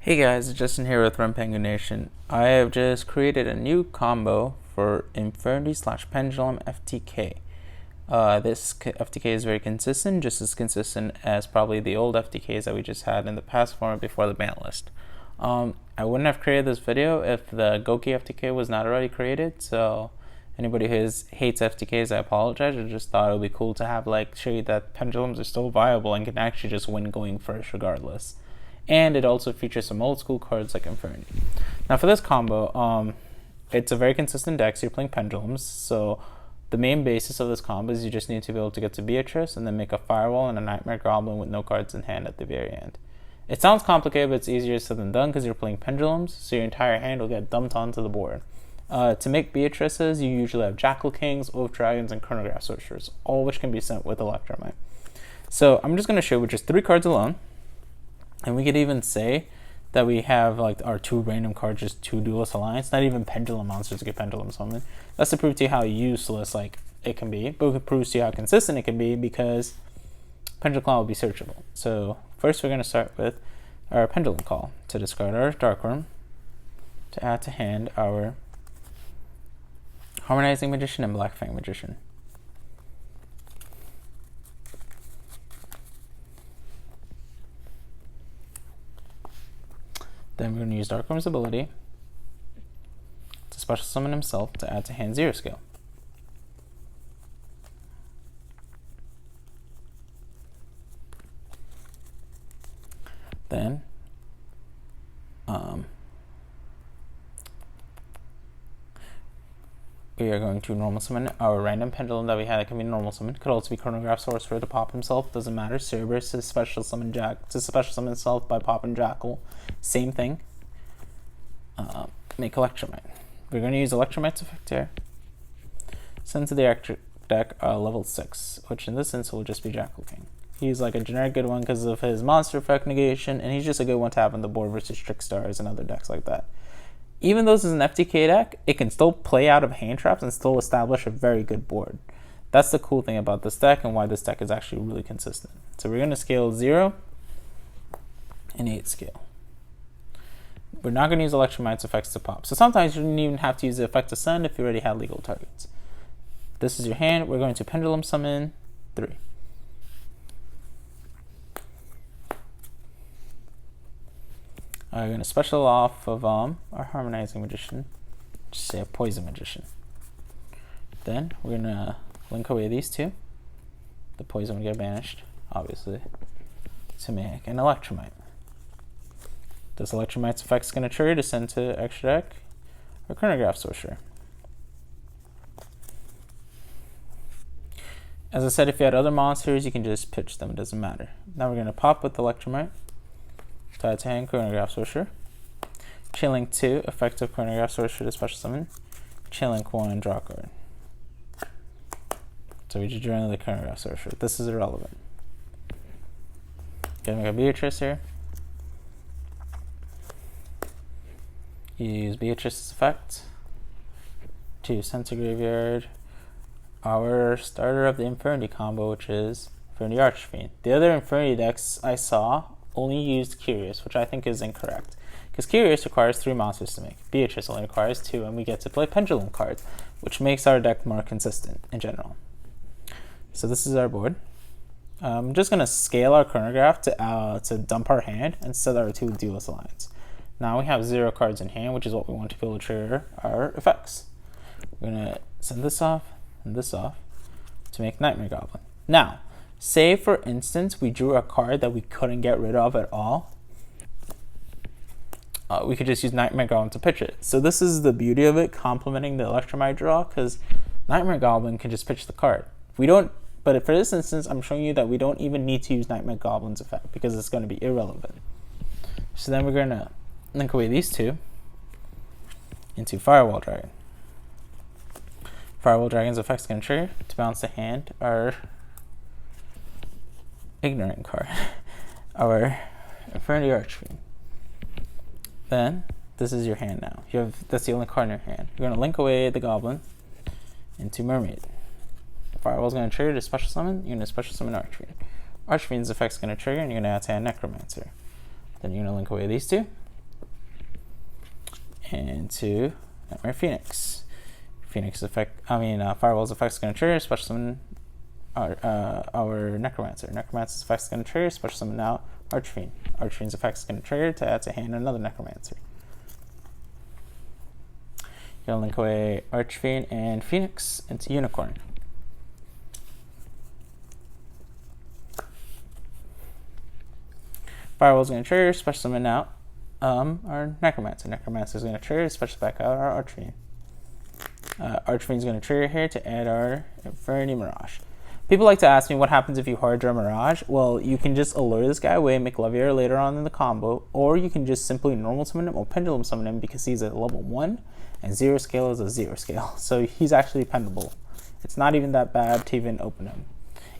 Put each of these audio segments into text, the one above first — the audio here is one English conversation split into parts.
Hey guys, it's Justin here with Rampengu Nation. I have just created a new combo for Infernity / Pendulum FTK. This FTK is very consistent, just as consistent as probably the old FTKs that we just had in the past format before the Banlist. I wouldn't have created this video if the Goki FTK was not already created, so anybody who hates FTKs, I apologize. I just thought it would be cool to have show you that pendulums are still viable and can actually just win going first regardless. And it also features some old school cards like Infernity. Now for this combo, it's a very consistent deck, so you're playing pendulums. So the main basis of this combo is you just need to be able to get to Beatrice and then make a Firewall and a Nightmare Goblin with no cards in hand at the very end. It sounds complicated, but it's easier said than done because you're playing pendulums, so your entire hand will get dumped onto the board. To make Beatrices, you usually have Jackal Kings, Oath Dragons, and Chronograph Sorcerers, all which can be sent with Electromite. So I'm just going to show with just 3 cards alone. And we could even say that we have our 2 random cards, just 2 Duelist Alliance, not even Pendulum monsters to get Pendulum Summon. That's to prove to you how useless it can be, but it proves to you how consistent it can be because Pendulum Claw will be searchable. So first we're going to start with our Pendulum Call to discard our Darkworm, to add to hand our Harmonizing Magician and Black Fang Magician. Then we're going to use Darkworm's ability to special summon himself to add to hand 0 scale. Then we are going to normal summon our random pendulum that we had that can be normal summon. Could also be Chronograph Sorcerer to pop himself, doesn't matter. Cerberus to special summon himself by popping Jackal. Same thing. Make Electromite. We're going to use Electromite's effect here. Send to the extra deck level 6, which in this instance will just be Jackal King. He's a generic good one because of his monster effect negation, and he's just a good one to have on the board versus Trickstars and other decks like that. Even though this is an FTK deck, it can still play out of hand traps and still establish a very good board. That's the cool thing about this deck and why this deck is actually really consistent. So we're going to scale 0 and 8 scale. We're not going to use Electromite's effects to pop. So sometimes you don't even have to use the effect to send if you already have legal targets. This is your hand. We're going to Pendulum Summon 3. We're going to special off of our Harmonizing Magician, just say a Poison Magician. Then we're going to link away these 2. The poison will get banished, obviously, to make an Electromite. This Electromite's effect is going to trigger to send to extra deck or Chronograph Sorcerer. As I said, if you had other monsters, you can just pitch them, it doesn't matter. Now we're going to pop with Electromite. Tied to hand, Chronograph Sorcerer. Chainlink 2, effective Chronograph Sorcerer to special summon. Chainlink 1, draw card. So we just drew another Chronograph Sorcerer. This is irrelevant. Gonna make a Beatrice here. You use Beatrice's effect to send to graveyard our starter of the Infernity combo, which is Infernity Archfiend. The other Infernity decks I saw only used Curious, which I think is incorrect, because Curious requires 3 monsters to make. Beatrice only requires 2, and we get to play Pendulum cards, which makes our deck more consistent in general. So this is our board. I'm just going to scale our Chronograph to dump our hand and set our 2 Duelist Alliance. Now we have 0 cards in hand, which is what we want to be able to trigger our effects. We're going to send this off and this off to make Nightmare Goblin. Now, say for instance we drew a card that we couldn't get rid of at all. We could just use Nightmare Goblin to pitch it. So this is the beauty of it, complementing the Electromite draw, because Nightmare Goblin can just pitch the card. But for this instance, I'm showing you that we don't even need to use Nightmare Goblin's effect because it's going to be irrelevant. So then we're going to link away these 2 into Firewall Dragon. Firewall Dragon's effect is going to trigger to bounce the hand our Ignorant card, our Infernity Archfiend. Then this is your hand now. That's the only card in your hand. You're going to link away the Goblin into Mermaid. Firewall's going to trigger to special summon. You're going to special summon Archfiend. Archfiend's effect's going to trigger, and you're going to add to hand Necromancer. Then you're going to link away these 2. into Nightmare Phoenix. Firewall's effect is going to trigger, special summon our Necromancer. Necromancer's effect is going to trigger, special summon now Archfiend. Archfiend's effect is going to trigger to add to hand another Necromancer. You'll link away Archfiend and Phoenix into Unicorn. Firewall's going to trigger, special summon out our Necromancer. Necromancer is going to trigger, special back out our Archfiend. Archfiend is going to trigger here to add our Infernity Mirage. People like to ask me what happens if you hard draw Mirage. Well, you can just allure this guy away, make Leviator later on in the combo, or you can just simply normal summon him or pendulum summon him because he's at level 1 and 0 scale is a 0 scale. So he's actually pendable. It's not even that bad to even open him.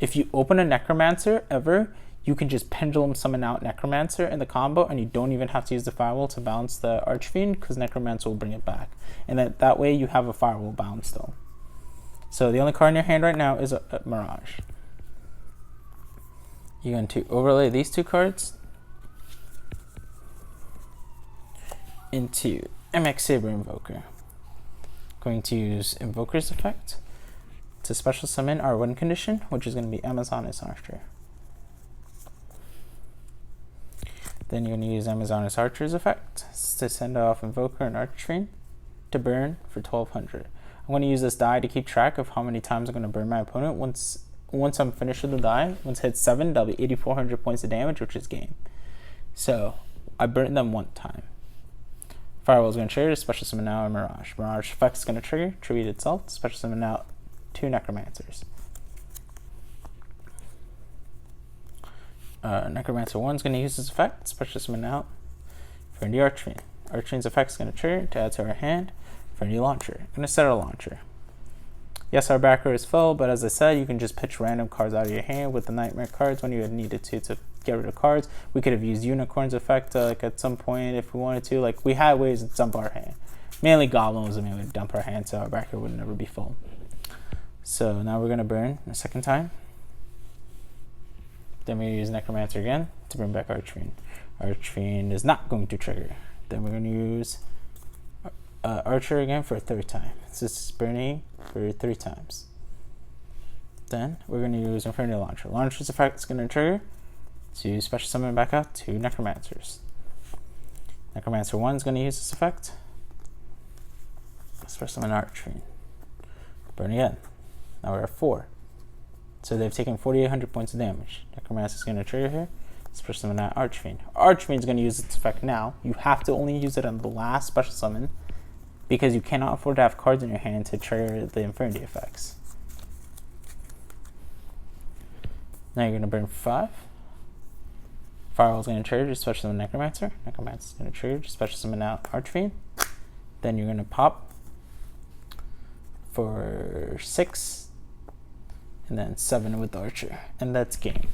If you open a Necromancer ever, you can just pendulum summon out Necromancer in the combo and you don't even have to use the Firewall to bounce the Archfiend because Necromancer will bring it back. And that way you have a Firewall bounce still. So the only card in your hand right now is a Mirage. You're going to overlay these two cards into MX Saber Invoker. Going to use Invoker's effect to special summon our win condition, which is going to be Amazoness Archer. Then you're going to use Amazoness Archer's effect to send off Invoker and Archfiend to burn for 1200. I'm going to use this die to keep track of how many times I'm going to burn my opponent. Once I'm finished with the die, once it hits 7, that'll be 8,400 points of damage, which is game. So I burned them one time. Firewall is going to trigger, special summon now a Mirage. Mirage effect is going to trigger, tribute itself, special summon out 2 Necromancers. Necromancer 1 is going to use this effect, special summon out for the Archfiend. Archfiend's effect is going to trigger to add to our hand for a new launcher. I'm going to set our launcher. Yes, our back row is full, but as I said, you can just pitch random cards out of your hand with the Nightmare cards when you had needed to get rid of cards. We could have used Unicorn's effect like at some point if we wanted to. Like we had ways to dump our hand. Mainly Goblin was the main way to dump our hand, so our back row would never be full. So now we're going to burn a second time. Then we use Necromancer again to bring back Archfiend. Archfiend is not going to trigger. Then we're going to use Archer again for a third time. This is burning for 3 times. Then we're going to use Infernity Launcher. Launcher's effect is going to trigger to special summon back out 2 Necromancers. Necromancer 1 is going to use this effect. Special summon Archfiend. Burn again. Now we're at 4. So they've taken 4,800 points of damage. Necromancer is going to trigger here. Special summon out Archfiend. Archfiend is going to use its effect now. You have to only use it on the last special summon because you cannot afford to have cards in your hand to trigger the Infernity effects. Now you're going to burn 5. Firewall is going to trigger, just special summon Necromancer. Necromancer is going to trigger, just special summon out Archfiend. Then you're going to pop for 6. And then 7 with the Archer, and that's game.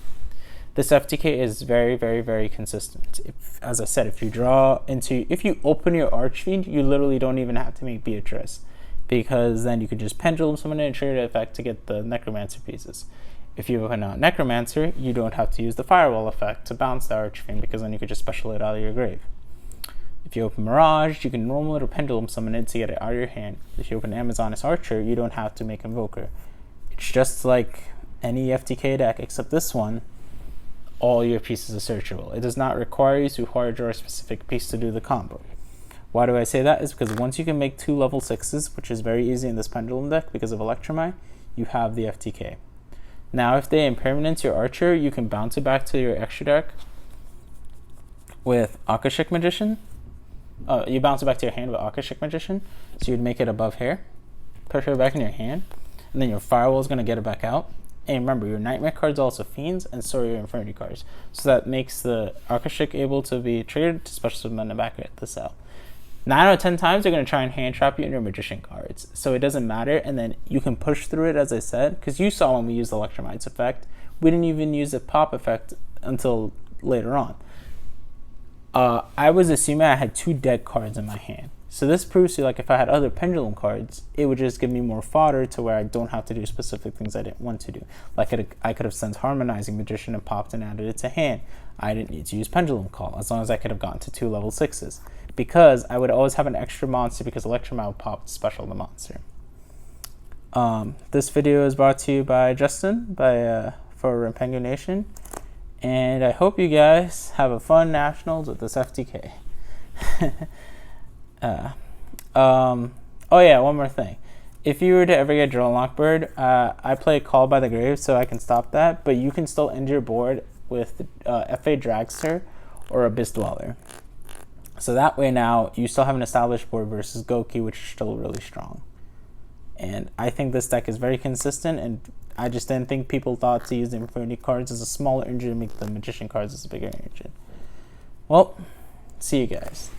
This FTK is very, very, very consistent. As I said, if you open your Archfiend, you literally don't even have to make Beatrice, because then you could just pendulum summon it and trigger the effect to get the Necromancer pieces. If you open out Necromancer, you don't have to use the Firewall effect to bounce the Archfiend, because then you could just special it out of your grave. If you open Mirage, you can normal it or pendulum summon it to get it out of your hand. If you open Amazoness Archer, you don't have to make Invoker. It's just like any FTK deck, except this one, all your pieces are searchable. It does not require you to hard draw a specific piece to do the combo. Why do I say that? Is because once you can make 2 level 6s, which is very easy in this Pendulum deck because of Electromite, you have the FTK. Now, if they impermanence your Archer, you can bounce it back to your extra deck with Akashic Magician. You bounce it back to your hand with Akashic Magician, so you'd make it above here, pressure it back in your hand, and then your Firewall is going to get it back out. And remember, your Nightmare cards are also Fiends, and so are your Infernity cards. So that makes the Akashic able to be triggered to special summon back at the cell. 9 out of 10 times, they're going to try and hand trap you in your Magician cards. So it doesn't matter, and then you can push through it, as I said, because you saw when we used the Electromite's effect. We didn't even use the pop effect until later on. I was assuming I had 2 dead cards in my hand. So this proves to you, like, if I had other Pendulum cards, it would just give me more fodder to where I don't have to do specific things I didn't want to do. Like, I could have sent Harmonizing Magician and popped and added it to hand. I didn't need to use Pendulum Call, as long as I could have gotten to 2 level 6s. because I would always have an extra monster because Electrum would pop special the monster. This video is brought to you by Justin for Rampengu Nation, and I hope you guys have a fun nationals with this FTK. Oh yeah, one more thing. If you were to ever get Drill Lockbird, I play Call by the Grave, so I can stop that, but you can still end your board with FA Dragster or Abyss Dweller. So that way now, you still have an established board versus Goki, which is still really strong. And I think this deck is very consistent, and I just didn't think people thought to use the Infernity cards as a smaller engine and make the Magician cards as a bigger engine. Well, see you guys.